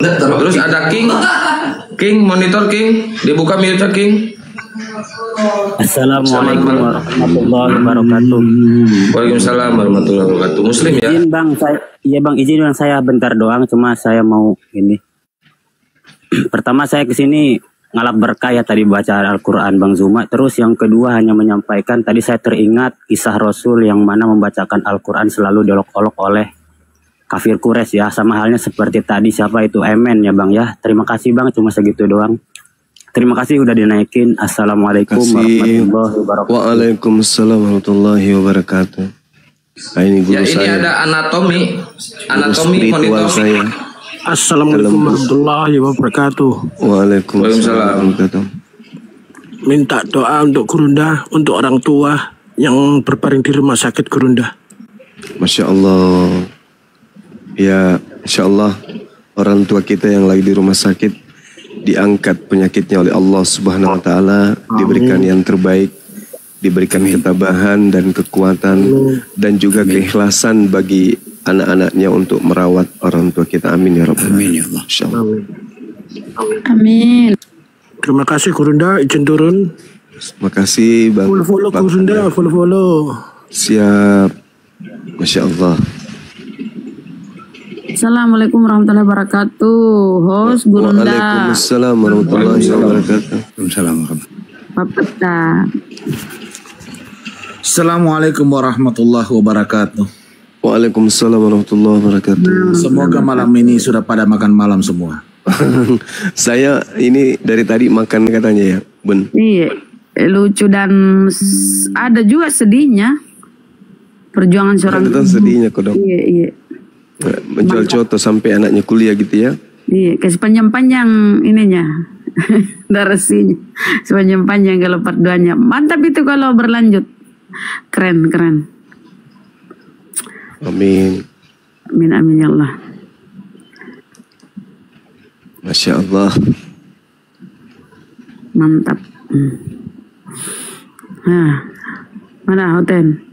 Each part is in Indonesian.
Terus ada King. King, monitor King. Dibuka mute King. Assalamualaikum warahmatullahi wabarakatuh. Waalaikumsalam warahmatullahi wabarakatuh. Muslim ya? Izin bang, izin bang, saya bentar doang, cuma saya mau ini. Pertama saya kesini ngalap berkah ya tadi baca Al-Quran Bang Zuma. Terus yang kedua hanya menyampaikan tadi saya teringat kisah Rasul yang mana membacakan Al-Quran selalu diolok-olok oleh kafir Quraisy ya. Sama halnya seperti tadi siapa itu Emen ya Bang ya. Terima kasih Bang, cuma segitu doang. Terima kasih udah dinaikin. Assalamualaikum warahmatullahi wabarakatuh. Waalaikumsalam warahmatullahi wabarakatuh. Nah, ini guru ya, ini ada anatomi monitor saya. Assalamualaikum warahmatullahi wabarakatuh. Waalaikumsalam. Minta doa untuk Gurunda, untuk orang tua yang berbaring di rumah sakit Gurunda. Masya Allah. Ya, insya Allah orang tua kita yang lagi di rumah sakit diangkat penyakitnya oleh Allah Subhanahu Wa Taala, diberikan yang terbaik, diberikan ketabahan dan kekuatan dan juga keikhlasan bagi anak-anaknya untuk merawat orang tua kita. Amin ya Rabbal Alamin. Ya Allah. Amin. Terima kasih Gurunda, izin turun. Terima kasih Bang. Follow Gurunda, follow. Siap. Masya Allah. Assalamualaikum warahmatullahi wabarakatuh. Host Gurunda. Waalaikumsalam warahmatullahi wabarakatuh. Papeta. Assalamualaikum warahmatullahi wabarakatuh. Waalaikumsalam warahmatullahi wabarakatuh. Semoga malam ini sudah pada makan malam semua. Saya ini dari tadi makan katanya ya, Bun. Iya, lucu dan ada juga sedihnya. Perjuangan seorang ibu. Sedihnya kodok. Iya. Menjual coto sampai anaknya kuliah gitu ya. Iya, kayak sepanjang-panjang ininya. Darasinya. Sepanjang-panjang kalau part 2-nya. Mantap itu kalau berlanjut. Keren. Amin. Amin ya Allah. Masya Allah. Mantap. Mana Hoten?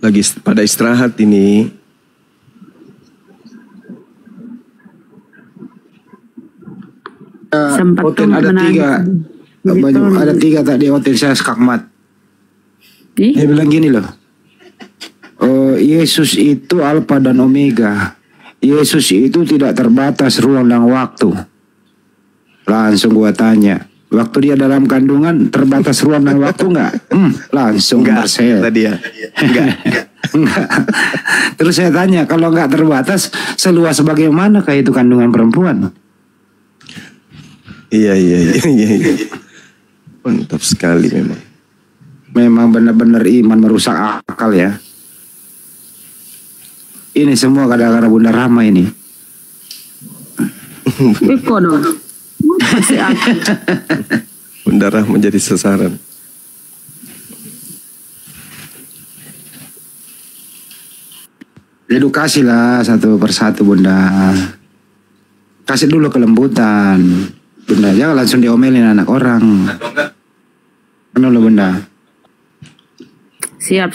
Lagi pada istirahat ini. Hotel ada tiga tadi hotel saya skakmat. Dia bilang gini loh. Yesus itu Alfa dan Omega. Yesus itu tidak terbatas ruang dan waktu. Langsung gua tanya, waktu dia dalam kandungan terbatas ruang dan waktu enggak? Langsung Marcel. Tadi ya. Enggak. Terus saya tanya, kalau enggak terbatas, seluas bagaimana kayak itu kandungan perempuan? Iya. Mantap sekali memang. Memang benar-benar iman merusak akal ya. Ini semua kadang-kadang Bunda Rama ini. Iko dong. Bunda Rama menjadi sasaran. Edukasi lah satu persatu Bunda. Kasih dulu kelembutan. Bunda, jangan langsung diomelin anak orang. Benar loh Bunda. Siap.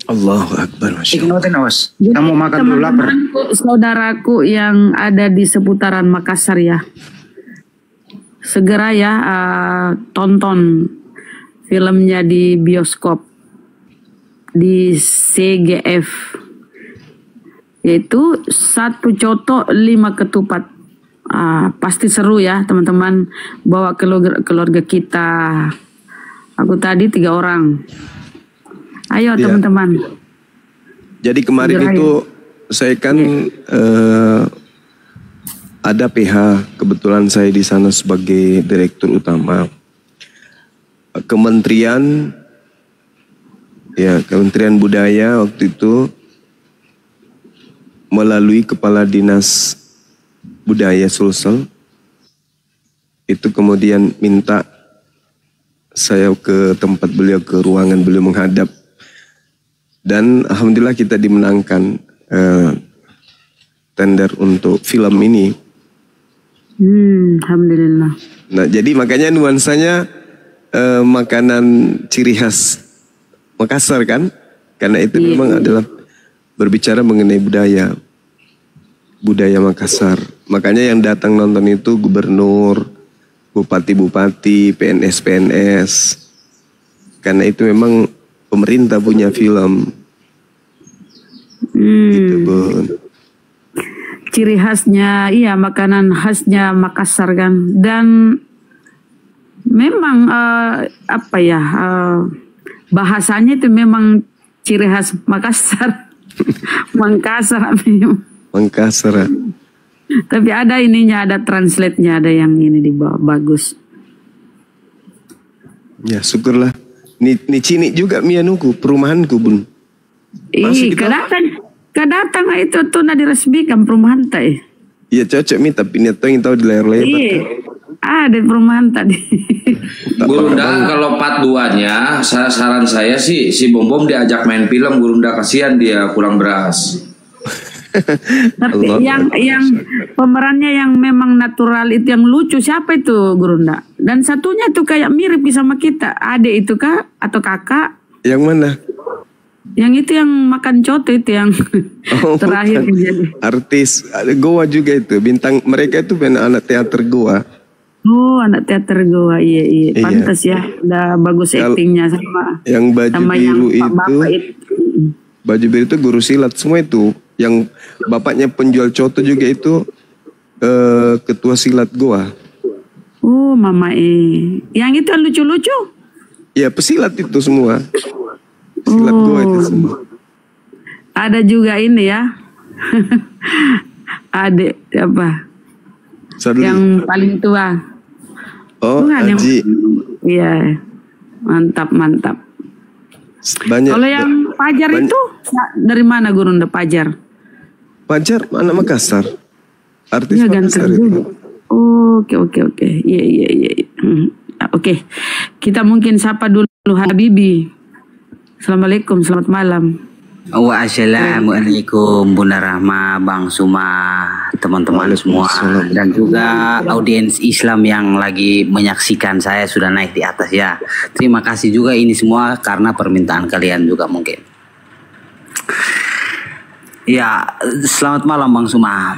Allahu Akbar, Masya Allah. Kamu makan dulu lapar. Saudaraku yang ada di seputaran Makassar ya. Segera ya tonton filmnya di bioskop. Di CGF. Yaitu 1 coto 5 ketupat. Pasti seru ya teman-teman. Bawa keluarga kita. Aku tadi 3 orang. Ayo ya, teman-teman. Jadi kemarin itu saya kan ada PH, kebetulan saya di sana sebagai direktur utama. Kementerian Budaya waktu itu melalui Kepala Dinas Budaya Sulsel itu kemudian minta saya ke tempat beliau, ke ruangan beliau menghadap. Dan alhamdulillah kita dimenangkan tender untuk film ini. Alhamdulillah. Nah, jadi makanya nuansanya makanan ciri khas Makassar kan? Karena itu memang adalah berbicara mengenai budaya Makassar. Makanya yang datang nonton itu gubernur, bupati-bupati, PNS. Karena itu memang pemerintah punya film. Gitu, Bun. Ciri khasnya, iya, makanan khasnya Makassar kan. Dan memang bahasanya itu memang ciri khas Makassar. Makassar memang. Makassar. Tapi ada ininya, ada translate-nya, ada yang ini di bawah, bagus. Ya syukurlah. Ni cini juga mianuku, perumahanku, Bun. Masih gitu? Kedatang itu tuh diresmikan perumahan tadi. Iya cocok mi, tapi niat yang tahu di layar-layar. Iya, ada perumahan tadi. Gurunda kalau part 2-nya, saran saya sih si Bom Bom diajak main film. Gurunda, kasihan dia kurang beras. Tapi yang pemerannya yang memang natural itu, yang lucu, siapa itu Gurunda? Dan satunya tuh kayak mirip sama kita. Adik itu kak atau kakak? Yang mana? Yang itu yang makan coto itu yang terakhir jadi. Artis Goa juga itu, bintang mereka itu anak teater Goa. Oh, anak teater Goa, iya. Pantas ya, udah bagus aktingnya sama. Yang baju sama biru yang itu. Baju biru itu guru silat semua itu. Yang bapaknya penjual coto juga itu ketua silat Goa. Oh, mama yang itu yang lucu-lucu? Ya pesilat itu semua. Silat Goa itu semua. Ada juga ini ya. Adik apa? Saduli. Yang paling tua. Oh, bukan Haji. Iya. Mantap. Banyak. Kalau yang Pajar itu dari mana Gurunda Pajar? Pajar anak Makassar. Artis Ya, Makassar itu. Oke. Iya. Oke. Kita mungkin sapa dulu Habibi. Assalamualaikum, selamat malam. Wassalamualaikum Bunda Rahma, Bang Suma, teman-teman semua, dan juga audiens Islam yang lagi menyaksikan saya sudah naik di atas ya. Terima kasih juga ini semua karena permintaan kalian juga mungkin. Ya, selamat malam Bang Suma.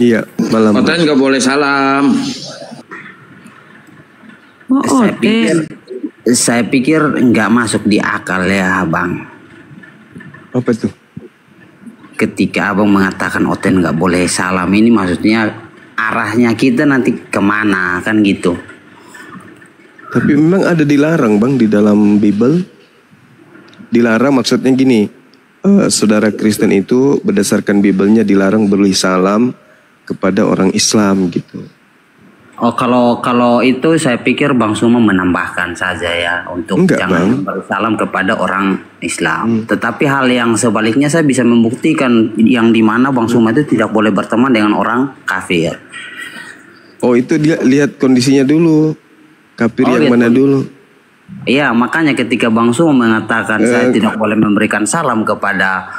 Iya, malam. Oten nggak boleh salam. Saya pikir nggak masuk di akal ya Bang. Apa tuh? Ketika Abang mengatakan Oten nggak boleh salam, ini maksudnya arahnya kita nanti kemana kan gitu. Tapi memang ada dilarang Bang di dalam Bible. Dilarang maksudnya gini, saudara Kristen itu berdasarkan Biblenya dilarang beri salam kepada orang Islam gitu. Oh, kalau itu saya pikir Bang Suma menambahkan saja ya untuk jangan bersalam kepada orang Islam. Tetapi hal yang sebaliknya saya bisa membuktikan yang dimana Bang Suma itu tidak boleh berteman dengan orang kafir. Oh, itu dia lihat kondisinya dulu. Kafir yang mana dulu? Iya, makanya ketika Bang Suma mengatakan saya tidak boleh memberikan salam kepada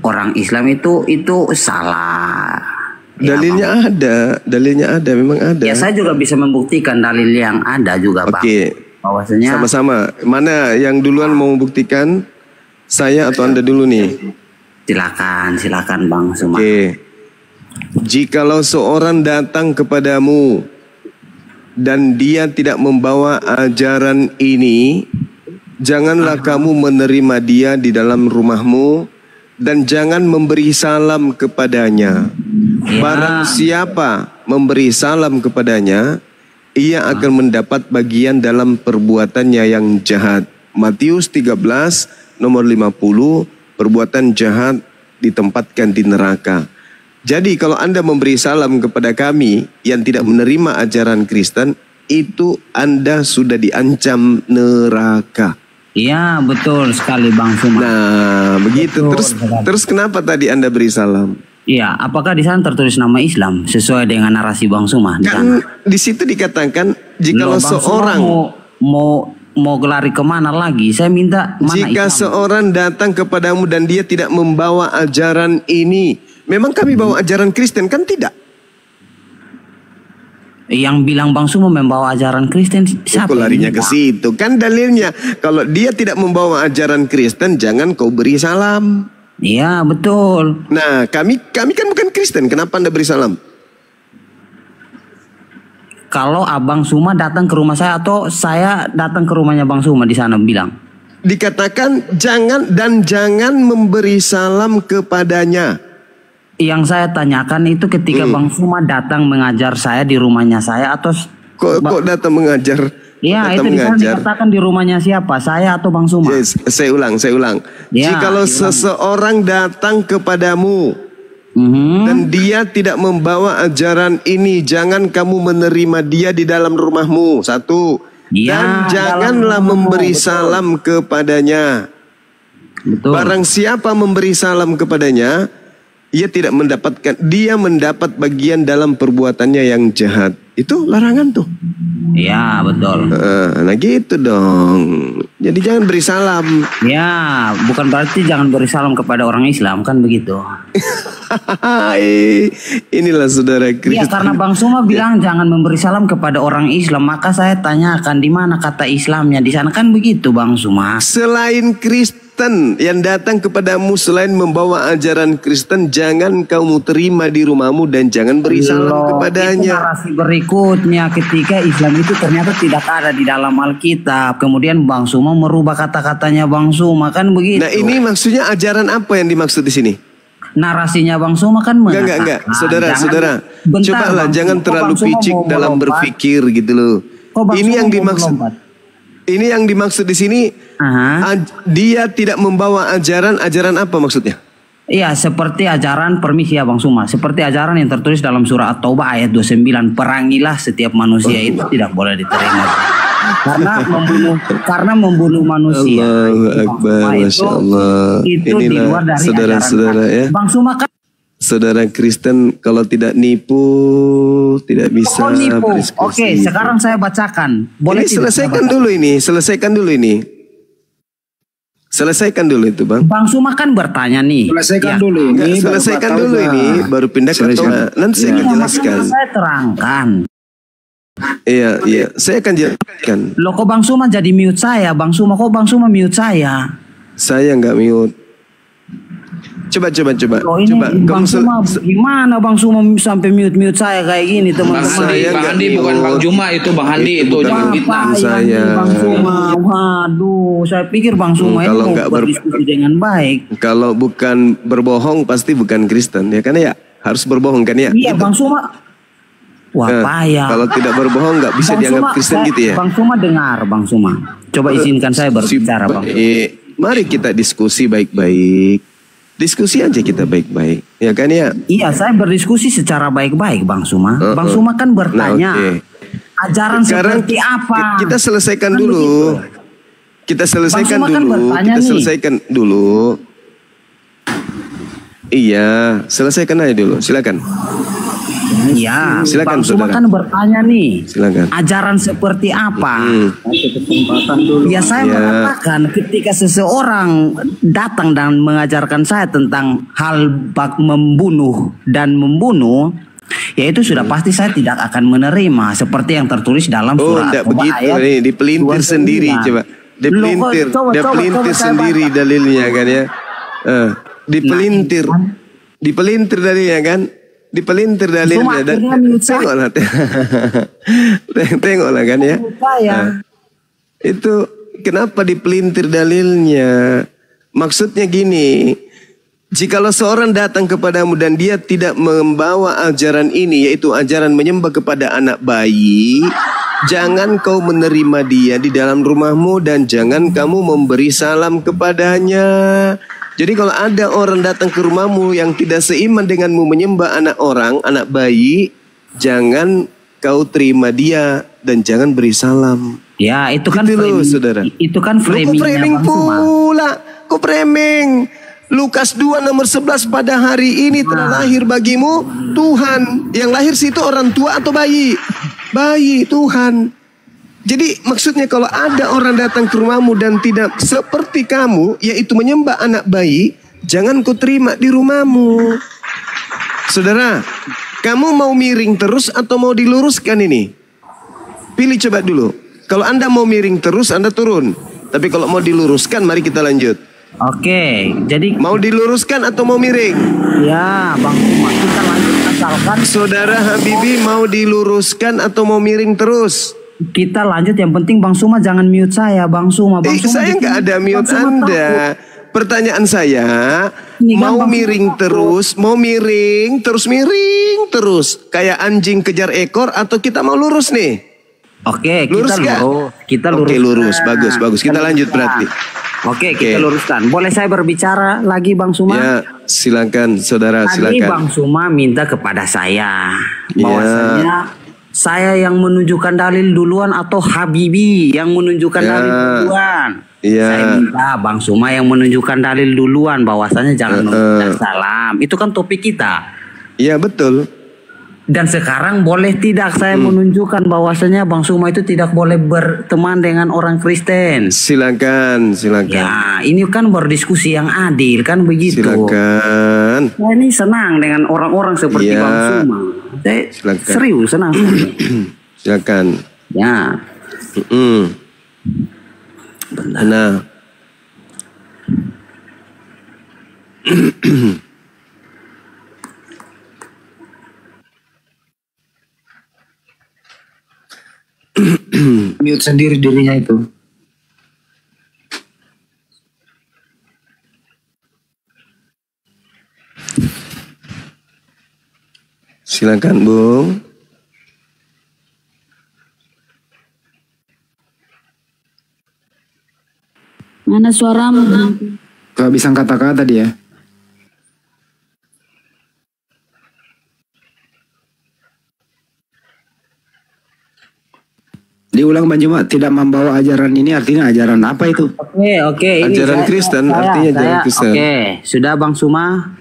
orang Islam itu salah. Dalilnya ada, memang ada. Ya, saya juga bisa membuktikan dalil yang ada juga, Bang. Oke. Bahwasanya sama-sama. Mana yang duluan mau membuktikan? Saya atau Anda dulu nih? Silakan Bang Suma. Oke. Jikalau seorang datang kepadamu dan dia tidak membawa ajaran ini, janganlah kamu menerima dia di dalam rumahmu dan jangan memberi salam kepadanya. Barang siapa memberi salam kepadanya, ia akan mendapat bagian dalam perbuatannya yang jahat. Matius 13 nomor 50, perbuatan jahat ditempatkan di neraka. Jadi kalau Anda memberi salam kepada kami yang tidak menerima ajaran Kristen, itu Anda sudah diancam neraka. Iya, betul sekali Bang Suma. Nah, begitu. Terus kenapa tadi Anda beri salam? Iya, apakah di sana tertulis nama Islam sesuai dengan narasi Bang Suma? Kan di situ dikatakan jikalau seorang mau lari kemana lagi? Saya minta mana jika Islam? Seorang datang kepadamu dan dia tidak membawa ajaran ini, memang kami bawa ajaran Kristen kan tidak? Yang bilang Bang Suma membawa ajaran Kristen siapa? Kok larinya yang ke situ? Kan dalilnya kalau dia tidak membawa ajaran Kristen, jangan kau beri salam. Iya, betul. Nah, kami kan bukan Kristen, kenapa Anda beri salam? Kalau Abang Suma datang ke rumah saya atau saya datang ke rumahnya Bang Suma di sana bilang. Dikatakan jangan memberi salam kepadanya. Yang saya tanyakan itu ketika Bang Suma datang mengajar saya di rumahnya saya atau Kok datang mengajar? Iya, Datang itu di sana dikatakan di rumahnya siapa? Saya atau Bang Suma? Yes, saya ulang. Ya, Jikalau seseorang datang kepadamu dan dia tidak membawa ajaran ini, jangan kamu menerima dia di dalam rumahmu. Satu. Dan Ya, janganlah memberi salam kepadanya. Betul. Barang siapa memberi salam kepadanya, dia mendapat bagian dalam perbuatannya yang jahat. Itu larangan tuh. Iya, betul. Nah gitu dong. Jadi jangan beri salam. Ya, bukan berarti jangan beri salam kepada orang Islam, kan begitu. Inilah saudara Iya, Kristen. karena Bang Suma bilang jangan memberi salam kepada orang Islam, maka saya tanyakan di mana kata Islamnya di sana, kan begitu Bang Suma. Selain Kristen yang datang kepadamu selain membawa ajaran Kristen, jangan kamu terima di rumahmu dan jangan beri salam Itu kepadanya. narasi berikutnya ketika Islam itu ternyata tidak ada di dalam Alkitab. Kemudian Bang Suma merubah kata-katanya Bang Suma, kan begitu. Nah ini maksudnya ajaran apa yang dimaksud di sini? Narasinya Bang Suma kan mengatakan. Enggak. Saudara. Bentar, Cobalah Bang jangan Suma. terlalu Kok Bang Suma picik mau dalam melompat? berpikir gitu loh. Kok Bang Ini Suma yang mau dimaksud. melompat? Ini yang dimaksud di sini. Dia tidak membawa ajaran apa maksudnya? Iya, seperti ajaran permisi ya Bang Suma. Seperti ajaran yang tertulis dalam surah At-Taubah ayat 29. Perangilah setiap manusia, itu tidak boleh diterima. Karena membunuh manusia. Allahu Akbar, Masya Allah. Itu di Inilah luar dari saudara-saudara ajaran. ya. Bang Suma kan Saudara Kristen kalau tidak nipu tidak bisa nipu. berdiskusi. Oke, sekarang saya bacakan. Boleh Ini selesaikan dulu ini. Selesaikan dulu itu, Bang. Bang Suma kan bertanya nih. Selesaikan Ya. dulu ini. Enggak, selesaikan baru dulu tahu ini, nggak? baru pindah ke Selesaikan. tengah. Nanti saya akan Iya, jelaskan. makanya saya terangkan. Iya, saya akan jelaskan. Loh, kok Bang Suma jadi mute saya? Bang Suma mute saya? Saya nggak mute. Coba. Oh ini Bang Suma gimana Bang Suma sampai mute saya kayak gini Bang teman-teman. Handi bukan Bang Juma, itu Bang Handi itu bukan jangan Bang fitnah. saya. Bang Suma, waduh, saya pikir Bang Suma Kalau ini nggak mau berdiskusi dengan baik. Kalau bukan berbohong pasti bukan Kristen ya kan ya? Harus berbohong kan ya? Iya Gitu. Bang Suma. Wah payah. Kalau tidak berbohong nggak bisa Bang dianggap Suma, Kristen gitu ya? Bang Suma dengar Bang Suma. Coba izinkan saya berbicara Bang. Mari kita diskusi baik-baik. Diskusi aja kita baik-baik, ya kan ya? Iya, saya berdiskusi secara baik-baik Bang Suma. Bang Suma kan bertanya, ajaran Sekarang seperti apa? kita selesaikan Kan dulu. begitu. Kita selesaikan Bang Suma kan dulu. bertanya Kita nih. selesaikan dulu. Iya, selesaikan aja dulu. Silakan. Iya, Silakan, Bang Suma saudara. kan bertanya nih, Silakan. ajaran seperti apa? Ya saya Ya. mengatakan ketika seseorang datang dan mengajarkan saya tentang hal membunuh, ya itu sudah pasti saya tidak akan menerima seperti yang tertulis dalam Oh, surah enggak At-Taubah begitu ayat nih, dipelintir 29. sendiri coba. Dipelintir, Loh, coba saya sendiri baca. dalilnya kan ya. Dipelintir. Dipelintir dalilnya kan? Dipelintir dalilnya dan akhirnya mute saya. tengoklah. Tengoklah kan ya. Saya. Itu kenapa dipelintir dalilnya? Maksudnya gini, jikalau seorang datang kepadamu dan dia tidak membawa ajaran ini, yaitu ajaran menyembah kepada anak bayi, jangan kau menerima dia di dalam rumahmu dan jangan kamu memberi salam kepadanya. Jadi kalau ada orang datang ke rumahmu yang tidak seiman denganmu menyembah anak bayi, jangan kau terima dia dan jangan beri salam. Ya, itu kan Gitu loh, framing, saudara. itu kan Lu kok framingnya framing Bang Suma. pula? Kok framing? Lukas 2 nomor 11, pada hari ini telah lahir bagimu Tuhan. Yang lahir situ orang tua atau bayi? Bayi, Tuhan. Jadi maksudnya kalau ada orang datang ke rumahmu dan tidak seperti kamu, yaitu menyembah anak bayi, jangan kau terima di rumahmu. Saudara, Kamu mau miring terus atau mau diluruskan ini? Pilih coba dulu. Kalau Anda mau miring terus, Anda turun. Tapi kalau mau diluruskan, mari kita lanjut. Oke, jadi Mau diluruskan atau mau miring? ya Bang Suma, kita lanjut asalkan Saudara Habibi mau diluruskan atau mau miring terus? kita lanjut. Yang penting Bang Suma jangan mute saya, Bang Suma. Bang Suma Saya bikin- nggak ada mute Bang Suma Anda. Pertanyaan saya, Ini kan mau Bang miring Suma terus, mau miring terus, kayak anjing kejar ekor atau kita mau lurus nih? Oke, Lurus kita nggak? lurus. Kita lurus. Oke, lurus, bagus. Kita lanjut berarti. Oke, kita Oke. luruskan. Boleh saya berbicara lagi Bang Suma? Ya, silakan saudara, Tadi silakan. Bang Suma minta kepada saya Ya. bahwasanya saya yang menunjukkan dalil duluan atau Habibi yang menunjukkan Ya. dalil duluan. Ya. Saya minta Bang Suma yang menunjukkan dalil duluan bahwasanya jangan mengucapkan salam. Itu kan topik kita. Iya betul. Dan sekarang boleh tidak saya menunjukkan bahwasanya Bang Suma itu tidak boleh berteman dengan orang Kristen. Silakan. Ya, ini kan berdiskusi yang adil kan begitu. Silakan. Saya ini senang dengan orang-orang seperti Ya. Bang Suma. Saya Silakan. serius senang. Silakan. Ya, Nah. Mute sendiri dirinya itu. Silakan, Bung. Mana suaramu? Kehabisan kata-kata dia. Diulang Bang Juma, tidak membawa ajaran ini artinya ajaran apa itu? oke. Ini Ajaran Kristen, artinya ajaran Kristen. Oke, sudah Bang Suma.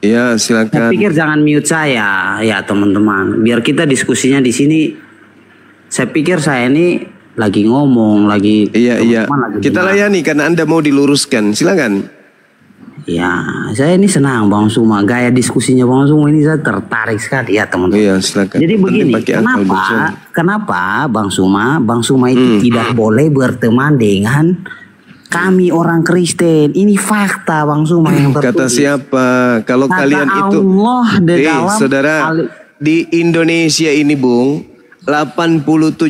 Iya, Saya silakan. pikir jangan mute saya, ya teman-teman. Biar kita diskusinya di sini. Saya pikir saya ini lagi ngomong, lagi. Iya. teman-teman lagi Kita dengar. layani karena Anda mau diluruskan. Silakan. Ya, saya ini senang Bang Suma. Gaya diskusinya Bang Suma ini saya tertarik sekali ya teman-teman. Iya, silakan. Jadi Penting begini, pakai akal, Bung Suma. kenapa Bang Suma itu tidak boleh berteman dengan kami orang Kristen? Ini fakta Bang Suma yang tertulis. Kata siapa? Kalau Kata kalian itu Allah di dalam saudara, di Indonesia ini, Bung, 87%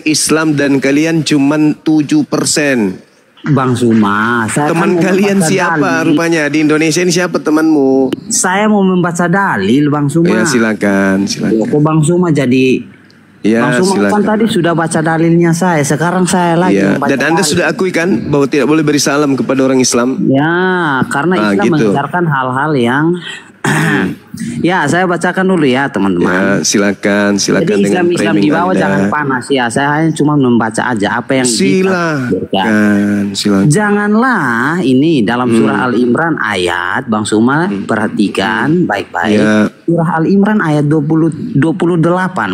Islam dan kalian cuman 7%. Bang Suma, saya Teman kan mau kalian membaca siapa dalil. rupanya? Di Indonesia ini siapa temanmu? Saya mau membaca dalil Bang Suma. Ya, silakan. Kok Bang Suma jadi Ya, Bang Suma kan silakan. tadi sudah baca dalilnya saya. Sekarang saya lagi Ya, membaca dan Anda dalil. sudah akui kan bahwa tidak boleh beri salam kepada orang Islam? Ya, karena Ah, Islam gitu. mengajarkan hal-hal yang ya, saya bacakan dulu ya, teman-teman. Ya, silakan Jadi dengan Islam di framing bawah Anda. jangan panas ya. Saya hanya cuma membaca aja apa yang Silakan. Janganlah ini dalam surah Al-Imran ayat Bang Suma perhatikan baik-baik. Ya. Surah Al-Imran ayat 28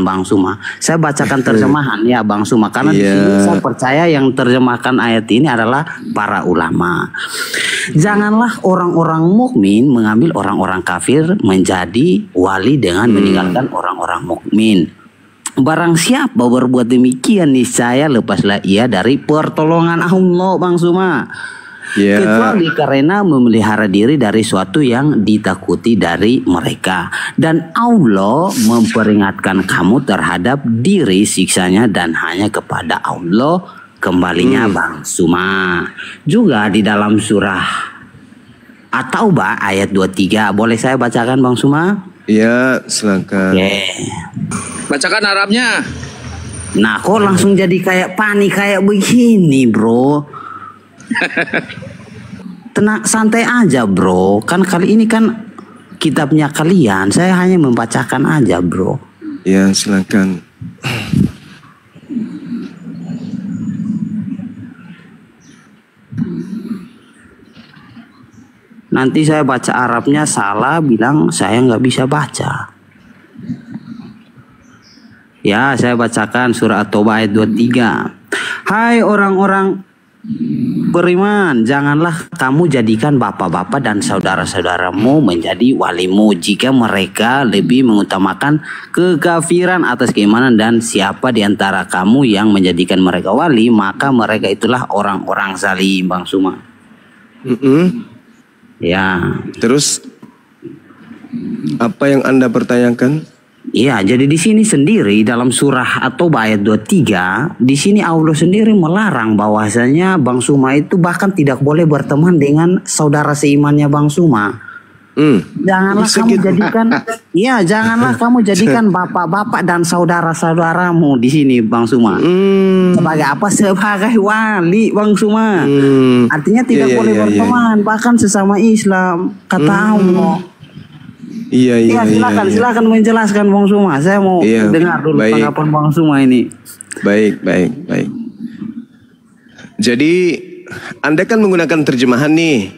Bang Suma. Saya bacakan terjemahan ya Bang Suma karena di Ya. sini saya percaya yang terjemahkan ayat ini adalah para ulama. Janganlah orang-orang mukmin mengambil orang-orang kafir menjadi wali dengan meninggalkan orang-orang mukmin. Barang siapa berbuat demikian niscaya lepaslah ia dari pertolongan Allah Bang Suma. Ya. Kecuali karena memelihara diri dari suatu yang ditakuti dari mereka. Dan Allah memperingatkan kamu terhadap diri siksanya dan hanya kepada Allah kembalinya Bang Suma. Juga di dalam surah At-Taubah ayat 23. Boleh saya bacakan Bang Suma? Ya, silakan. Oke. Bacakan Arabnya. Nah, kok langsung jadi kayak panik kayak begini, bro? Tenang, santai aja, bro. Kan kali ini kan kitabnya kalian. Saya hanya membacakan aja, bro. Ya, silakan. Nanti saya baca Arabnya salah, bilang saya nggak bisa baca. Ya, saya bacakan surah At-Taubah ayat 23. Hai orang-orang Beriman, janganlah kamu jadikan bapak-bapak dan saudara-saudaramu menjadi walimu jika mereka lebih mengutamakan kekafiran atas keimanan, dan siapa di antara kamu yang menjadikan mereka wali, maka mereka itulah orang-orang zalim, Bang Suma. Ya. Terus apa yang Anda pertanyakan? Iya, jadi di sini sendiri dalam surah atau ayat 23, di sini Allah sendiri melarang bahwasanya Bang Suma itu bahkan tidak boleh berteman dengan saudara seimannya Bang Suma. Janganlah kamu jadikan, iya janganlah kamu jadikan bapak-bapak dan saudara-saudaramu di sini Bang Suma. Sebagai apa? Sebagai wali Bang Suma. Artinya tidak boleh berteman, bahkan sesama Islam, kata Allah. Iya, silakan menjelaskan Bang Suma. Saya mau dengar dulu tanggapan Bang Suma ini. Baik. Jadi Anda kan menggunakan terjemahan nih.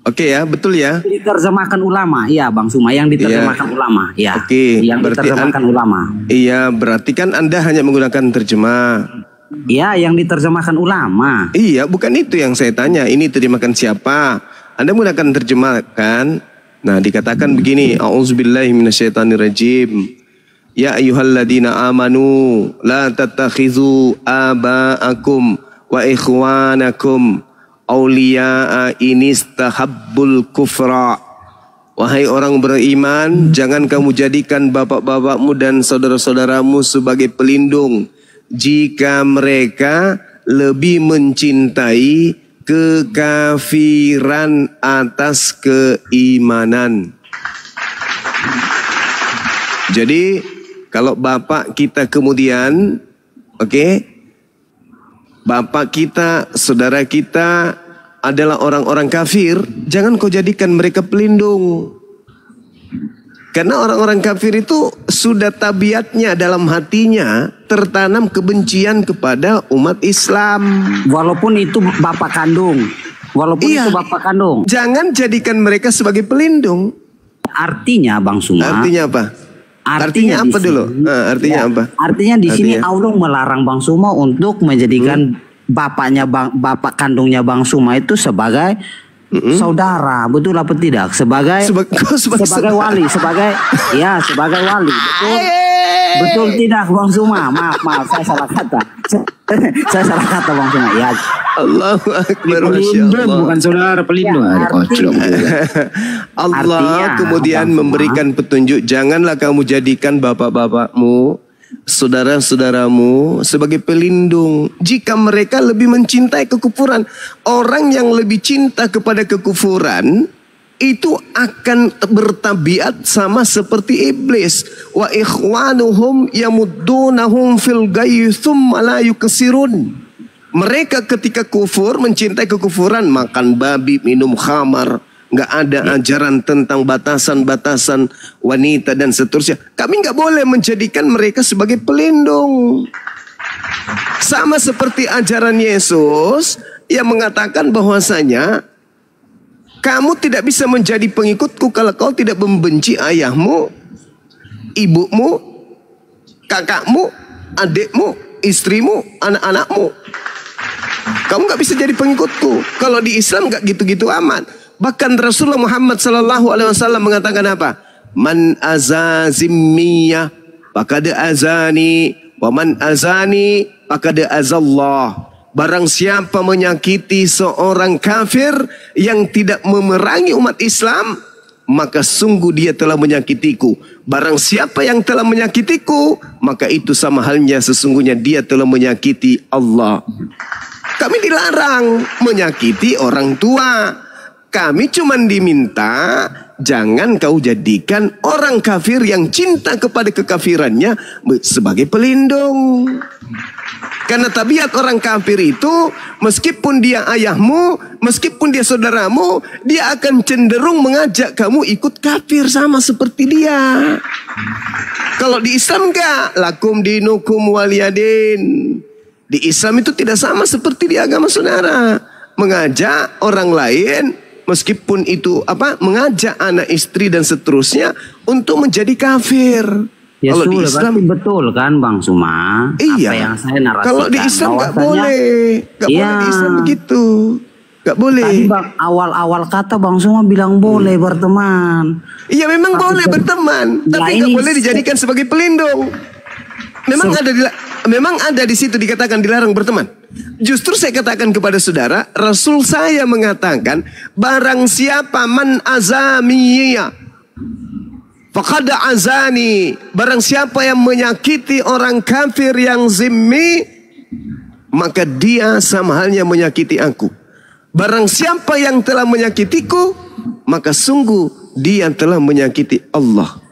Oke ya, betul ya. Diterjemahkan ulama, iya Bang Suma, yang diterjemahkan ulama, ya. Oke, yang diterjemahkan ulama. Iya, berarti kan Anda hanya menggunakan terjemah. Iya, yang diterjemahkan ulama. Iya, bukan itu yang saya tanya. Ini terjemahkan siapa? Anda menggunakan terjemahkan. Nah, dikatakan begini, A'udzubillahi minasyaitonirrajim. Ya ayyuhalladzina amanu la tattakhizu aba'akum wa ikhwanakum awliya'a inistahabbul kufra. Wahai orang beriman, jangan kamu jadikan bapak-bapakmu dan saudara-saudaramu sebagai pelindung jika mereka lebih mencintai kekafiran atas keimanan. Jadi kalau bapak kita kemudian, bapak kita, saudara kita adalah orang-orang kafir, jangan kau jadikan mereka pelindung. Karena orang-orang kafir itu sudah tabiatnya dalam hatinya tertanam kebencian kepada umat Islam. Walaupun itu bapak kandung. Itu bapak kandung. Jangan jadikan mereka sebagai pelindung. Artinya Bang Suma. Artinya apa? Artinya apa dulu? Artinya apa? Artinya di sini Allah melarang Bang Suma untuk menjadikan bapak kandungnya Bang Suma itu sebagai saudara, betul apa tidak? Sebagai wali, sebagai wali, betul tidak Bang Suma? Maaf, saya salah kata. Saya salah kata Bang Suma. Ya. Allahu Akbar, pelindung bukan saudara, pelindung. Allah kemudian memberikan petunjuk, janganlah kamu jadikan bapak-bapakmu, saudara-saudaramu sebagai pelindung jika mereka lebih mencintai kekufuran. Orang yang lebih cinta kepada kekufuran itu akan bertabiat sama seperti iblis. Wa ikhwanuhum yamuddunahum fil ghayyi tsumma la yuksirun. Mereka ketika kufur mencintai kekufuran, makan babi, minum khamar, nggak ada ajaran tentang batasan-batasan wanita dan seterusnya. Kami nggak boleh menjadikan mereka sebagai pelindung. Sama seperti ajaran Yesus yang mengatakan bahwasanya kamu tidak bisa menjadi pengikutku kalau kau tidak membenci ayahmu, ibumu, kakakmu, adikmu, istrimu, anak-anakmu. Kamu nggak bisa jadi pengikutku. Kalau di Islam nggak gitu-gitu amat. Bahkan Rasulullah Muhammad SAW mengatakan apa? Man azazimmiyah faqad azani, wa man azani faqad azallah. Barang siapa menyakiti seorang kafir yang tidak memerangi umat Islam, maka sungguh dia telah menyakitiku. Barang siapa yang telah menyakitiku, maka itu sama halnya sesungguhnya dia telah menyakiti Allah. Kami dilarang menyakiti orang tua. Kami cuma diminta jangan kau jadikan orang kafir yang cinta kepada kekafirannya sebagai pelindung. Karena tabiat orang kafir itu, meskipun dia ayahmu, meskipun dia saudaramu, dia akan cenderung mengajak kamu ikut kafir sama seperti dia. Kalau di Islam enggak, lakum dinukum waliyadin. Di Islam itu tidak sama seperti di agama saudara. Mengajak orang lain, meskipun itu mengajak anak istri dan seterusnya untuk menjadi kafir. Ya Kalau di sudah, Islam, berarti betul kan Bang Suma? iya. Apa yang saya narasikan. Kalau di Islam nggak boleh, nggak Iya. boleh di Islam begitu, nggak boleh. Tadi Bang awal-awal kata Bang Suma bilang boleh berteman. Iya memang boleh berteman, Nah, tapi nggak ini boleh dijadikan sebagai pelindung. Memang ada di situ dikatakan dilarang berteman. Justru saya katakan kepada saudara, Rasul saya mengatakan, barang siapa man azamiya, faqad azani. Barang siapa yang menyakiti orang kafir yang zimmi, maka dia sama halnya menyakiti aku. Barang siapa yang telah menyakitiku, maka sungguh dia telah menyakiti Allah.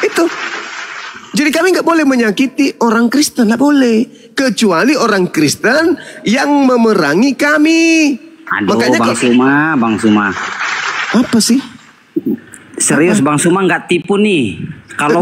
Itu. Jadi kami nggak boleh menyakiti orang Kristen, nggak boleh. Kecuali orang Kristen yang memerangi kami. Aduh, Bang Suma. Apa sih? Serius Bang Suma nggak tipu nih. Kalau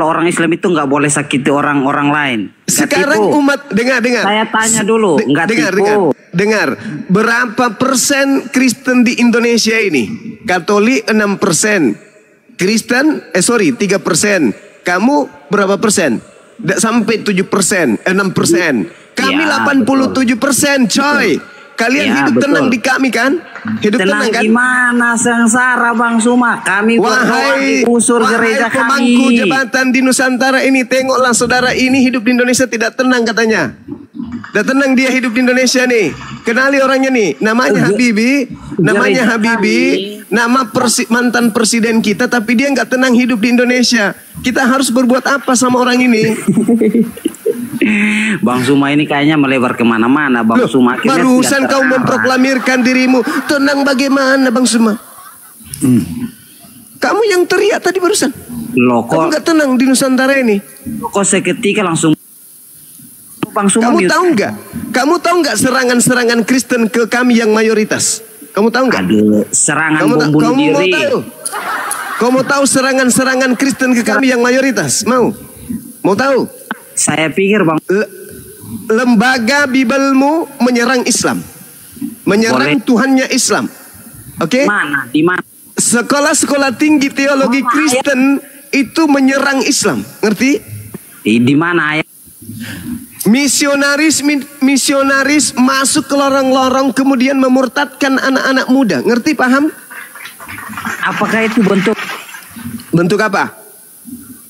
orang Islam itu nggak boleh sakiti orang lain. Sekarang umat dengar. Saya tanya dulu, nggak tipu. Dengar. Berapa persen Kristen di Indonesia ini? Katolik 6%. Kristen 3%. Kamu berapa persen? Tidak sampai 7%, 6%. Kami Ya, 87%, coy. Kalian Ya, hidup betul. tenang di kami kan? Hidup tenang kan? Gimana sengsara Bang Suma? Kami berdoa di kusur gereja pemangku kami. jabatan di Nusantara ini, tengoklah saudara ini hidup di Indonesia tidak tenang katanya. Tidak tenang dia hidup di Indonesia nih. Kenali orangnya nih, namanya Habibie, nama mantan presiden kita, tapi dia nggak tenang hidup di Indonesia. Kita harus berbuat apa sama orang ini? Bang Suma ini kayaknya melebar kemana-mana Bang Suma. Barusan kau memproklamirkan dirimu tenang, bagaimana Bang Suma? Kamu yang teriak tadi barusan. Kamu nggak tenang di Nusantara ini. Kok seketika langsung Bang Suma. Kamu tahu nggak serangan-serangan Kristen ke kami yang mayoritas? Kamu tahu nggak? Aduh, serangan bom bunuh diri. Kamu tahu serangan-serangan Kristen ke kami yang mayoritas? Mau tahu? Saya pikir Bang, lembaga Bibelmu menyerang Islam, menyerang Tuhannya Islam. Oke? Di mana? Sekolah-sekolah tinggi teologi Kristen itu menyerang Islam, ngerti? Di mana ayat? Misionaris masuk ke lorong-lorong kemudian memurtadkan anak-anak muda, ngerti, paham? Apakah itu bentuk apa?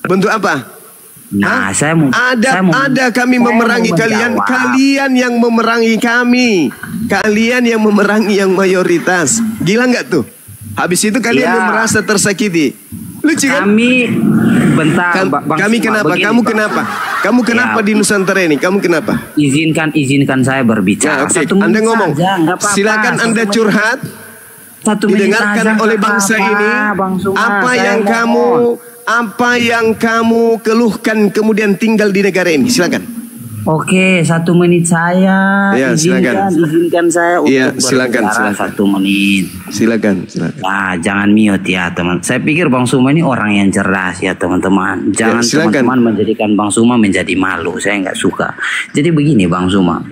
Bentuk apa? Nah, ada kami memerangi kalian, kalian yang memerangi kami, kalian yang memerangi yang mayoritas. Gila nggak tuh? Habis itu kalian yang merasa tersakiti. Lucu kan? Kami kenapa? Kamu kenapa di Nusantara ini? Kamu kenapa? Izinkan saya berbicara. Anda ngomong. Silakan Anda curhat. Didengarkan oleh bangsa ini. Apa yang kamu keluhkan kemudian tinggal di negara ini? Silakan. Oke, 1 menit saya. Ya, izinkan saya untuk silakan. 1 menit. Silakan. Nah, jangan mute ya teman. Saya pikir Bang Suma ini orang yang cerdas ya teman-teman. Jangan teman-teman menjadikan Bang Suma menjadi malu. Saya nggak suka. Jadi begini Bang Suma.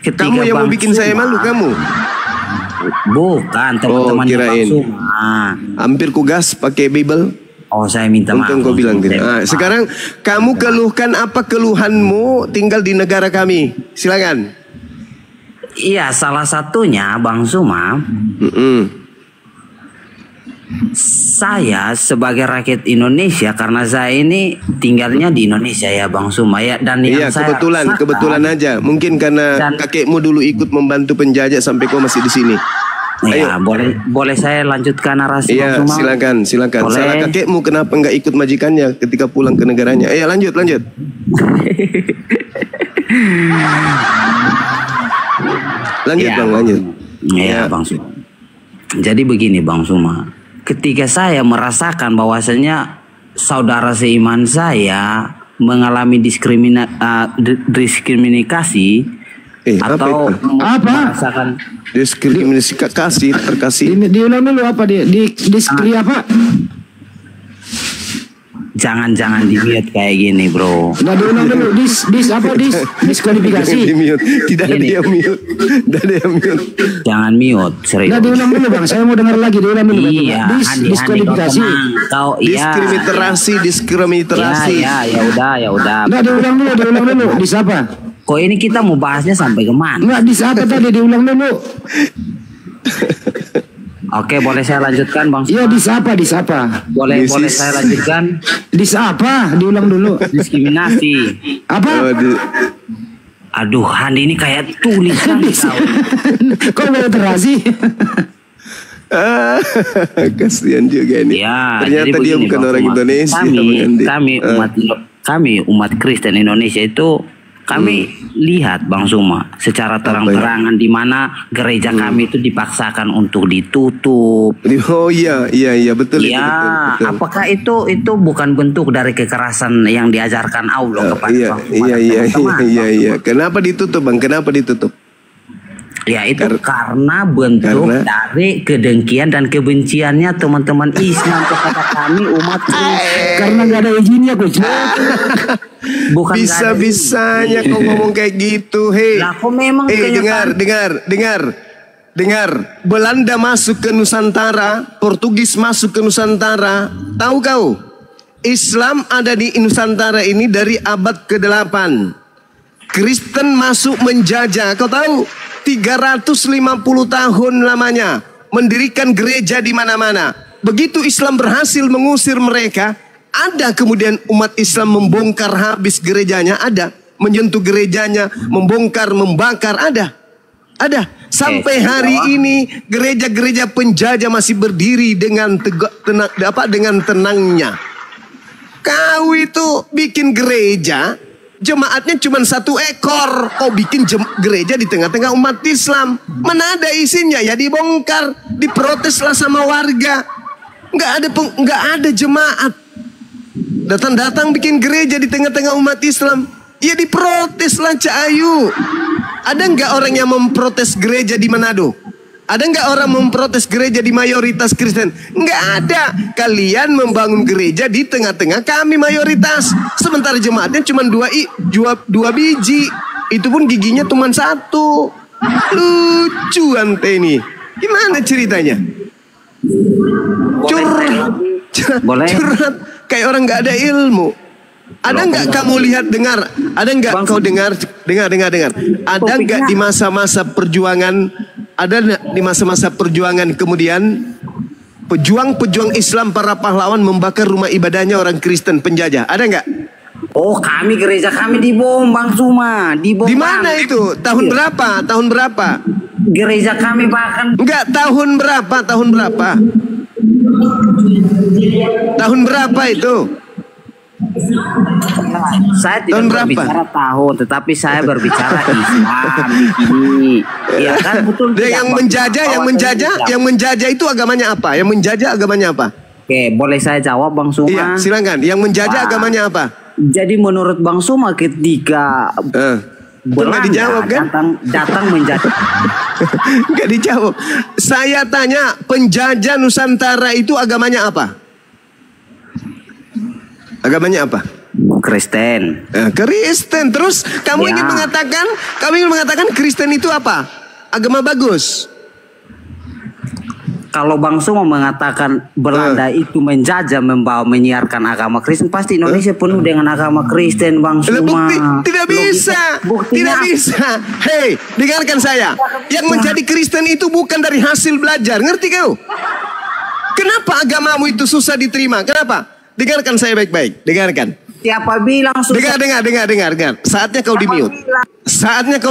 Kamu yang mau bikin saya malu, kamu? Bukan, teman-teman Bang Suma. Hampir ku gas pakai Bible. Oh, saya minta maaf. Untung kau bilang tidak. Sekarang kamu keluhkan apa keluhanmu tinggal di negara kami? Silakan. Iya, salah satunya Bang Suma. Saya sebagai rakyat Indonesia, karena saya ini tinggalnya di Indonesia ya Bang Suma ya, dan yang saya kebetulan aja. Mungkin karena kakekmu dulu ikut membantu penjajah sampai kau masih di sini. Ya, boleh saya lanjutkan narasi Bang Suma? Silakan. Boleh. Salah kakekmu kenapa nggak ikut majikannya ketika pulang ke negaranya? Lanjut. lanjut. Iya, Bang Suma. Jadi begini Bang Suma, ketika saya merasakan bahwasanya saudara seiman saya mengalami diskriminasi atau merasakan diskriminasi terkasih. Diulang dulu apa dia? Diskri apa? Jangan di mute kayak gini, bro. Nah, diulang dulu. Diskualifikasi. Di mute. Tidak ada yang mute. Tidak ada yang mute. Jangan mute, serius. Nah, diulang dulu bang. Saya mau dengar lagi. Diulang dulu. Iya, Diskualifikasi. Kau iya. Diskriminasi. Ya udah. Nah, diulang dulu. Dis apa? Kok ini kita mau bahasnya sampai kemana? Nggak, dis apa tadi? Diulang dulu. Oke, boleh saya lanjutkan, Bang? Iya, dis apa? Boleh saya lanjutkan? Dis apa? Diulang dulu. Diskriminasi. Apa? Aduh, Handi ini kayak tulisan. Kok mau terasi? Kasihan juga ini. Ya, ternyata dia bukan orang Indonesia. Kami umat Kristen Indonesia itu kami lihat Bang Suma secara terang-terangan di mana gereja kami itu dipaksakan untuk ditutup. Oh iya betul. Iya, betul. apakah itu bukan bentuk dari kekerasan yang diajarkan Allah kepada Iya. Kenapa ditutup, Bang? Kenapa ditutup? Ya itu karena bentuk dari kedengkian dan kebenciannya teman-teman Islam kepada kami umat Kristen. Karena nggak ada izinnya, Coach. Bukan bisa-bisanya kau ngomong kayak gitu. Hei, dengar. Belanda masuk ke Nusantara, Portugis masuk ke Nusantara. Tahu kau? Islam ada di Nusantara ini dari abad ke-8. Kristen masuk menjajah. Kau tahu? 350 tahun lamanya mendirikan gereja di mana-mana. Begitu Islam berhasil mengusir mereka, ada kemudian umat Islam membongkar habis gerejanya, ada menyentuh gerejanya, membongkar, membakar, ada. Sampai hari ini gereja-gereja penjajah masih berdiri dengan dengan tenangnya. Kau itu bikin gereja, jemaatnya cuma 1 ekor. Kau bikin gereja di tengah-tengah umat Islam. Mana ada isinya? Ya dibongkar, diproteslah sama warga. Nggak ada jemaat. Datang bikin gereja di tengah-tengah umat Islam. Ya diproteslah Cahayu. Ada nggak orang yang memprotes gereja di Manado? Ada nggak orang memprotes gereja di mayoritas Kristen? Nggak ada. Kalian membangun gereja di tengah-tengah kami mayoritas. Sementara jemaatnya cuma 2 biji. Itu pun giginya cuma 1. Lucu ante ini. Gimana ceritanya? Curhat kayak orang nggak ada ilmu. Ada nggak kamu lihat dengar? Ada nggak kau dengar? Ada nggak di masa-masa perjuangan? Ada di masa-masa perjuangan kemudian pejuang-pejuang Islam para pahlawan membakar rumah ibadahnya orang Kristen penjajah? Ada nggak? Oh, gereja kami dibom, Bang Suma. Di mana itu? Tahun berapa? Gereja kami bahkan enggak, tahun berapa? Tahun berapa itu? Saya tidak berbicara tahun, tetapi saya berbicara Islam ini. Ya kan betul. Yang menjajah itu agamanya apa? Oke, boleh saya jawab Bang Suma? Iya, silakan. Yang menjajah agamanya apa? Jadi menurut Bang Suma ketika Belanda dijawab kan? datang menjajah. Enggak dijawab. Saya tanya, penjajah Nusantara itu agamanya apa? Kristen. Kristen. Terus kamu ingin mengatakan Kristen itu apa? Agama bagus. Kalau Bang Suma mengatakan Belanda itu menjajah, menyiarkan agama Kristen, pasti Indonesia penuh dengan agama Kristen, Bang Suma. Tidak bisa. Hei, dengarkan saya. Yang menjadi Kristen itu bukan dari hasil belajar. Ngerti kau? Kenapa agamamu itu susah diterima? Kenapa? Dengarkan saya baik-baik. Dengarkan. Siapa bilang susah? Dengar. Saatnya kau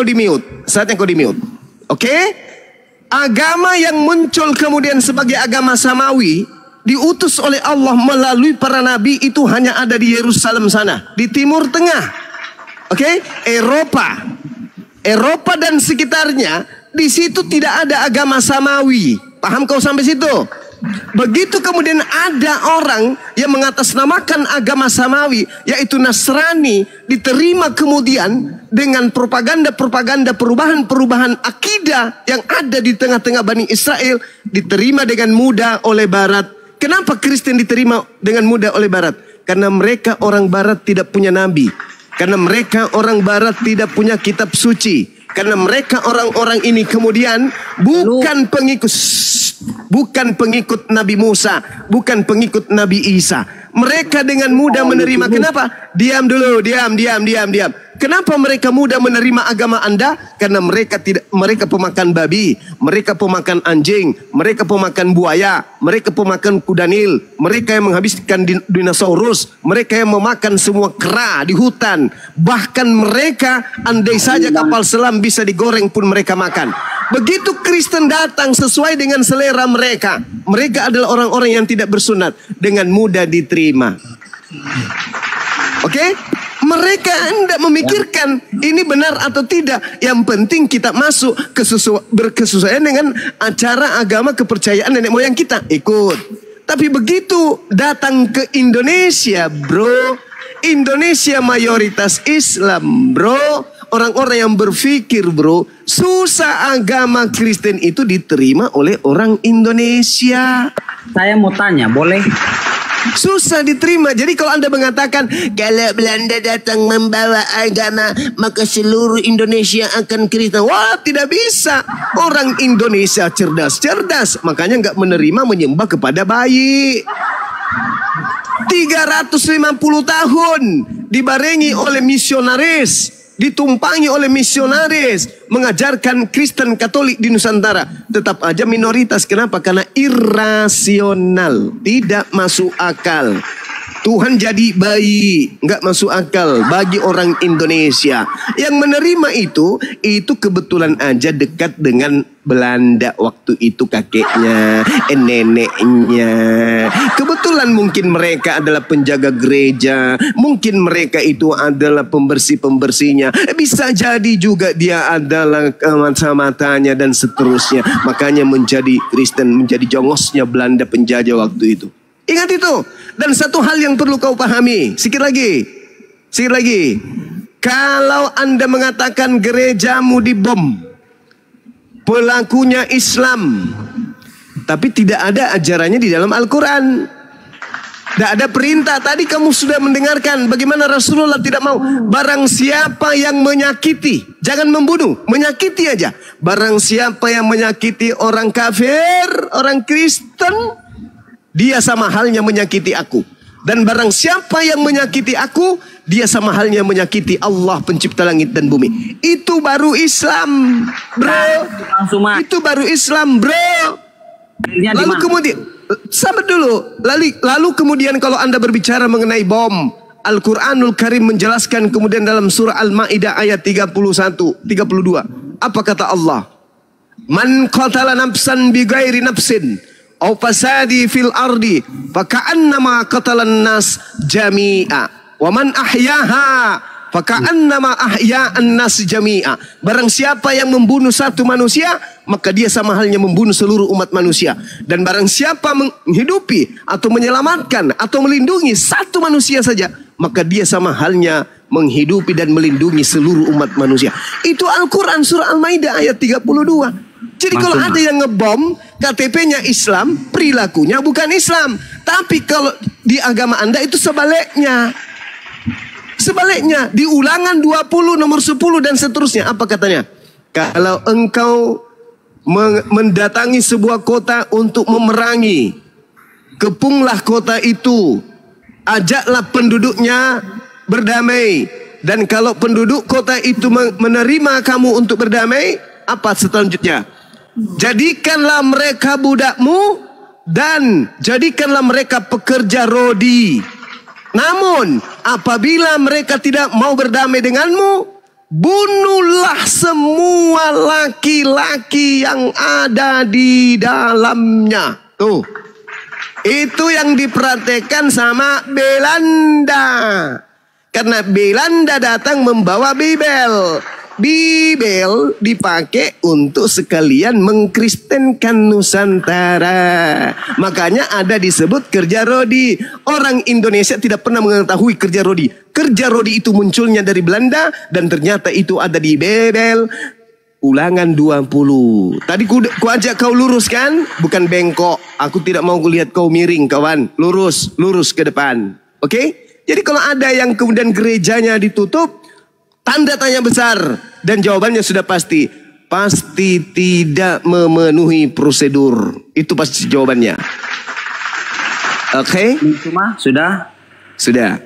di mute. Oke? Agama yang muncul kemudian sebagai agama samawi diutus oleh Allah melalui para nabi itu hanya ada di Yerusalem sana, di Timur Tengah. Oke? Eropa dan sekitarnya, di situ tidak ada agama samawi. Paham kau sampai situ? Begitu kemudian ada orang yang mengatasnamakan agama samawi, yaitu Nasrani, diterima kemudian dengan propaganda perubahan akidah yang ada di tengah-tengah Bani Israel, diterima dengan mudah oleh Barat. Kenapa Kristen diterima dengan mudah oleh Barat? Karena mereka orang barat tidak punya nabi. Karena mereka orang barat tidak punya kitab suci. Karena mereka orang-orang ini kemudian bukan pengikut Nabi Musa, bukan pengikut Nabi Isa. Mereka dengan mudah menerima. Kenapa? Diam dulu, diam. Kenapa mereka mudah menerima agama Anda? Karena mereka pemakan babi, mereka pemakan anjing, mereka pemakan buaya, mereka pemakan kudanil, mereka yang menghabiskan dinosaurus, mereka yang memakan semua kera di hutan. Bahkan mereka, andai saja kapal selam bisa digoreng pun mereka makan. Begitu Kristen datang sesuai dengan selera mereka, mereka adalah orang-orang yang tidak bersunat, dengan mudah diterima. Oke? Mereka tidak memikirkan ini benar atau tidak. Yang penting kita masuk berkesesuaian dengan acara agama kepercayaan nenek moyang kita, ikut. Tapi begitu datang ke Indonesia, bro, Indonesia mayoritas Islam, bro, orang-orang yang berpikir, bro, susah agama Kristen itu diterima oleh orang Indonesia. Saya mau tanya, boleh? Susah diterima. Jadi kalau Anda mengatakan kalau Belanda datang membawa agama, maka seluruh Indonesia akan Kristen. Wah, tidak bisa. Orang Indonesia cerdas. Makanya nggak menerima menyembah kepada bayi. 350 tahun dibarengi oleh misionaris, ditumpangi oleh misionaris, mengajarkan Kristen Katolik di Nusantara. Tetap aja minoritas. Kenapa? Karena irasional, tidak masuk akal. Tuhan jadi bayi, nggak masuk akal bagi orang Indonesia. Yang menerima itu kebetulan aja dekat dengan Belanda waktu itu, kakeknya, neneknya. Kebetulan mungkin mereka adalah penjaga gereja, mungkin mereka itu adalah pembersih-pembersihnya. Bisa jadi juga dia adalah mata-matanya dan seterusnya. Makanya menjadi Kristen, menjadi jongosnya Belanda penjajah waktu itu. Ingat itu. Dan satu hal yang perlu kau pahami. Sikit lagi. Kalau Anda mengatakan gerejamu dibom, pelakunya Islam, tapi tidak ada ajarannya di dalam Al-Quran, tidak ada perintah. Tadi kamu sudah mendengarkan bagaimana Rasulullah tidak mau. Barang siapa yang menyakiti, jangan membunuh, menyakiti aja. Barang siapa yang menyakiti orang kafir, orang Kristen, dia sama halnya menyakiti aku. Dan barang siapa yang menyakiti aku, dia sama halnya menyakiti Allah pencipta langit dan bumi. Itu baru Islam, bro. Itu baru Islam, bro. Lalu kemudian, sabar dulu. Lalu kemudian kalau Anda berbicara mengenai bom, Al-Quranul Karim menjelaskan kemudian dalam surah Al-Ma'idah ayat 31, 32. Apa kata Allah? Man qatala nafsan bighairi nafsin au fasadi fil ardi faka'annama qatalan nas jami'a wa man ahyaha faka'annama ahya'an nas jami'a. Barang siapa yang membunuh satu manusia, maka dia sama halnya membunuh seluruh umat manusia. Dan barang siapa menghidupi atau menyelamatkan atau melindungi satu manusia saja, maka dia sama halnya menghidupi dan melindungi seluruh umat manusia. Itu Al-Quran surah Al-Maidah ayat 32. Jadi kalau ada yang ngebom, KTP-nya Islam, perilakunya bukan Islam. Tapi kalau di agama Anda itu sebaliknya. Sebaliknya, di Ulangan 20 nomor 10 dan seterusnya. Apa katanya? Kalau engkau mendatangi sebuah kota untuk memerangi, kepunglah kota itu, ajaklah penduduknya berdamai. Dan kalau penduduk kota itu menerima kamu untuk berdamai, apa selanjutnya? Jadikanlah mereka budakmu dan jadikanlah mereka pekerja rodi. Namun apabila mereka tidak mau berdamai denganmu, bunuhlah semua laki-laki yang ada di dalamnya. Tuh, itu yang diperhatikan sama Belanda. Karena Belanda datang membawa Bibel. Bibel dipakai untuk sekalian mengkristenkan Nusantara. Makanya ada disebut kerja rodi. Orang Indonesia tidak pernah mengetahui kerja rodi. Kerja rodi itu munculnya dari Belanda dan ternyata itu ada di Bibel. Ulangan 20. Tadi ku ajak kau lurus kan? Bukan bengkok. Aku tidak mau lihat kau miring, kawan. Lurus ke depan. Oke? Jadi kalau ada yang kemudian gerejanya ditutup, tanda tanya besar. Dan jawabannya sudah pasti. Pasti tidak memenuhi prosedur. Itu pasti jawabannya. Oke? Suma, sudah? Sudah.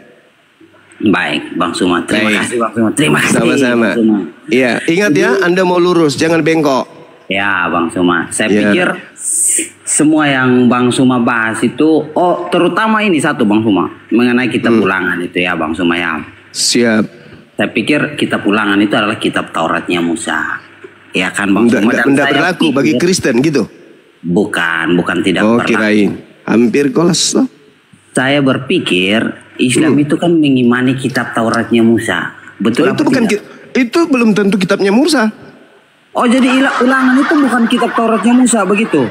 Baik, Bang Suma. Terima Baik. kasih, Bang Suma. Terima kasih. Sama-sama. Bang Suma. Iya, ingat ya, Anda mau lurus, jangan bengkok. Ya, Bang Suma. Saya Ya. pikir semua yang Bang Suma bahas itu, terutama ini satu Bang Suma, mengenai kitab ulangan itu ya, Bang Suma ya. Siap. Saya pikir kitab ulangan itu adalah kitab Tauratnya Musa. Ya kan Bang Suma. Dan Tidak saya berlaku bagi pikir- Kristen gitu. Bukan tidak Oh, berlaku. kirain. Hampir kolas loh. Saya berpikir Islam itu kan mengimani kitab Tauratnya Musa. Betul Oh, apa itu bukan tidak? itu belum tentu kitabnya Musa. Oh, jadi ulangan itu bukan kitab Tauratnya Musa begitu?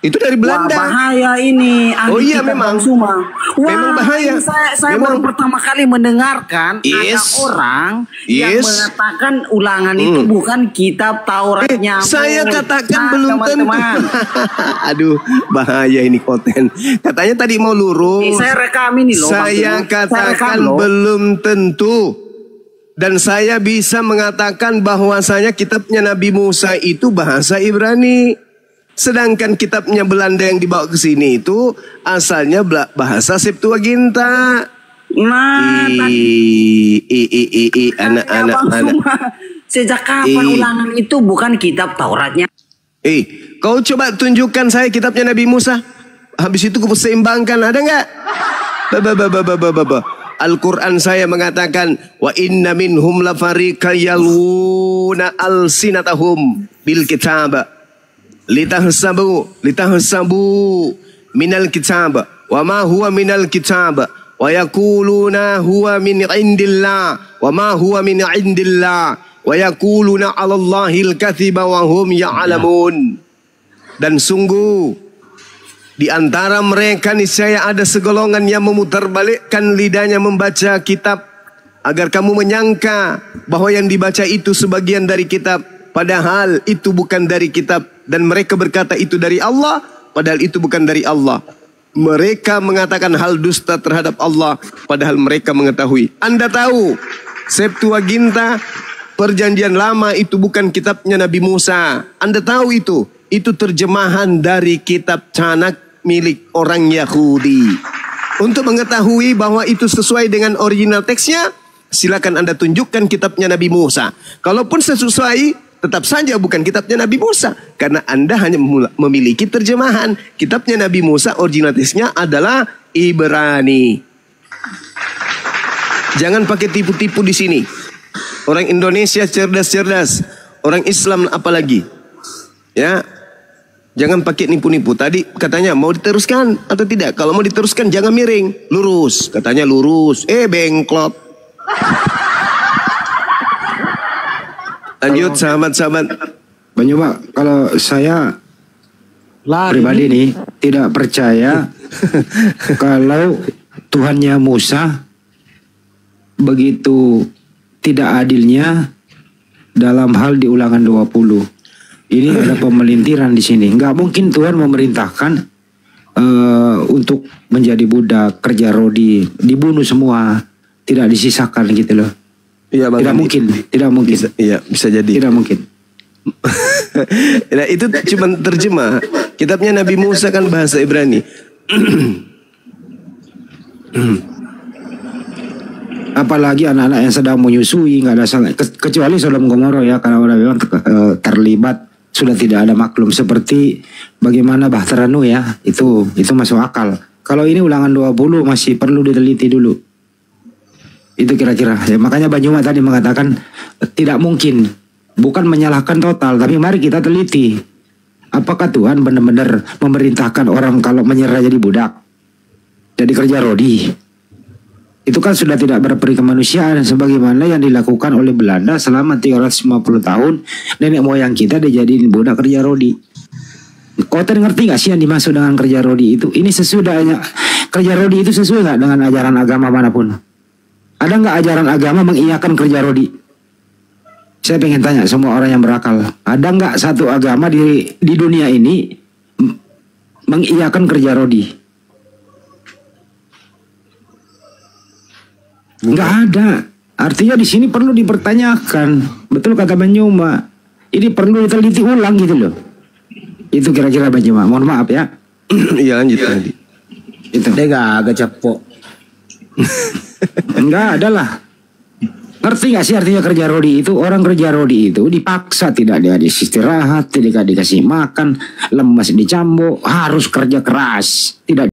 Itu dari Wah, Belanda. bahaya ini. Ahli Oh iya, kitab memang. Bang Suma. Wah, Memang bahaya. ini saya Memang. baru pertama kali mendengarkan ada Yes. orang yang Yes. mengatakan ulangan itu bukan kitab Tauratnya Saya Musa. katakan belum teman-teman. tentu. Aduh, bahaya ini konten. Katanya tadi mau lurus. Saya rekam ini loh. Bang Saya Suma. katakan rekam loh. belum tentu. Dan saya bisa mengatakan bahwasanya kitabnya Nabi Musa itu bahasa Ibrani. Sedangkan kitabnya Belanda yang dibawa ke sini itu asalnya bahasa Septuaginta. Nah, Anak-anak. Bang Suma. Sejak kapan ulangan itu bukan kitab Tauratnya? Kau coba tunjukkan saya kitabnya Nabi Musa. Habis itu kau seimbangkan, ada nggak? Al-Quran saya mengatakan wa inna minhum lafariqa yaluna alsinatahum bil kitab litahsabu minal kitab wa ma huwa minal kitab wa yaquluna huwa min indillah wa ma huwa min indillah wa yaquluna 'ala Allahil katsiba wa hum ya'lamun. Dan sungguh di antara mereka niscaya ada segolongan yang memutarbalikkan lidahnya membaca kitab agar kamu menyangka bahwa yang dibaca itu sebagian dari kitab, padahal itu bukan dari kitab, dan mereka berkata itu dari Allah padahal itu bukan dari Allah. Mereka mengatakan hal dusta terhadap Allah padahal mereka mengetahui. Anda tahu Septuaginta Perjanjian Lama itu bukan kitabnya Nabi Musa. Anda tahu itu terjemahan dari kitab Canak milik orang Yahudi. Untuk mengetahui bahwa itu sesuai dengan original teksnya, silakan Anda tunjukkan kitabnya Nabi Musa. Kalaupun sesuai, tetap saja bukan kitabnya Nabi Musa, karena Anda hanya memiliki terjemahan. Kitabnya Nabi Musa original teksnya adalah Ibrani. Jangan pakai tipu-tipu di sini. Orang Indonesia cerdas-cerdas, orang Islam apalagi. Ya. Jangan pakai nipu-nipu. Tadi katanya mau diteruskan atau tidak? Kalau mau diteruskan jangan miring, lurus. Katanya lurus, bengklot. Lanjut sahabat-sahabat. Bang Yuma, kalau saya pribadi nih tidak percaya kalau Tuhannya Musa begitu tidak adilnya dalam hal di Ulangan 20. Ini ada pemelintiran di sini. Nggak mungkin Tuhan memerintahkan untuk menjadi budak, kerja rodi, dibunuh semua, tidak disisakan gitu loh. Iya, Tidak mungkin, tidak mungkin. Iya, bisa jadi. Tidak mungkin. Nah, itu cuma terjemah. Kitabnya Nabi Musa kan bahasa Ibrani. Apalagi anak-anak yang sedang menyusui nggak ada salah, kecuali Sodom Gomora ya, karena udah memang terlibat sudah tidak ada maklum, seperti bagaimana Bahtera Nuh ya, itu masuk akal. Kalau ini Ulangan 20 masih perlu diteliti dulu. Itu kira-kira ya, makanya Bang Yuma tadi mengatakan tidak mungkin, bukan menyalahkan total, tapi mari kita teliti. Apakah Tuhan benar-benar memerintahkan orang kalau menyerah jadi budak, jadi kerja rodi? Itu kan sudah tidak berperi kemanusiaan sebagaimana yang dilakukan oleh Belanda selama 350 tahun. Nenek moyang kita dijadiin budak kerja rodi. Kau ngerti gak sih yang dimaksud dengan kerja rodi itu? Ini sesuai, kerja rodi itu sesuai gak dengan ajaran agama manapun? Ada gak ajaran agama mengiyakan kerja rodi? Saya pengen tanya semua orang yang berakal. Ada gak satu agama di dunia ini mengiyakan kerja rodi? Nggak ada. Artinya di sini perlu dipertanyakan. Betul kata Bang Juma. Ini perlu diteliti ulang gitu loh. Itu kira-kira Bang Juma. Mohon maaf ya. Iya lanjut tadi. Itu. Dega agak cepok. Enggak ada lah. Ngerti gak sih artinya kerja rodi itu? Orang kerja rodi itu dipaksa, tidak dia istirahat, tidak dikasih makan, lemas dicambuk, harus kerja keras, tidak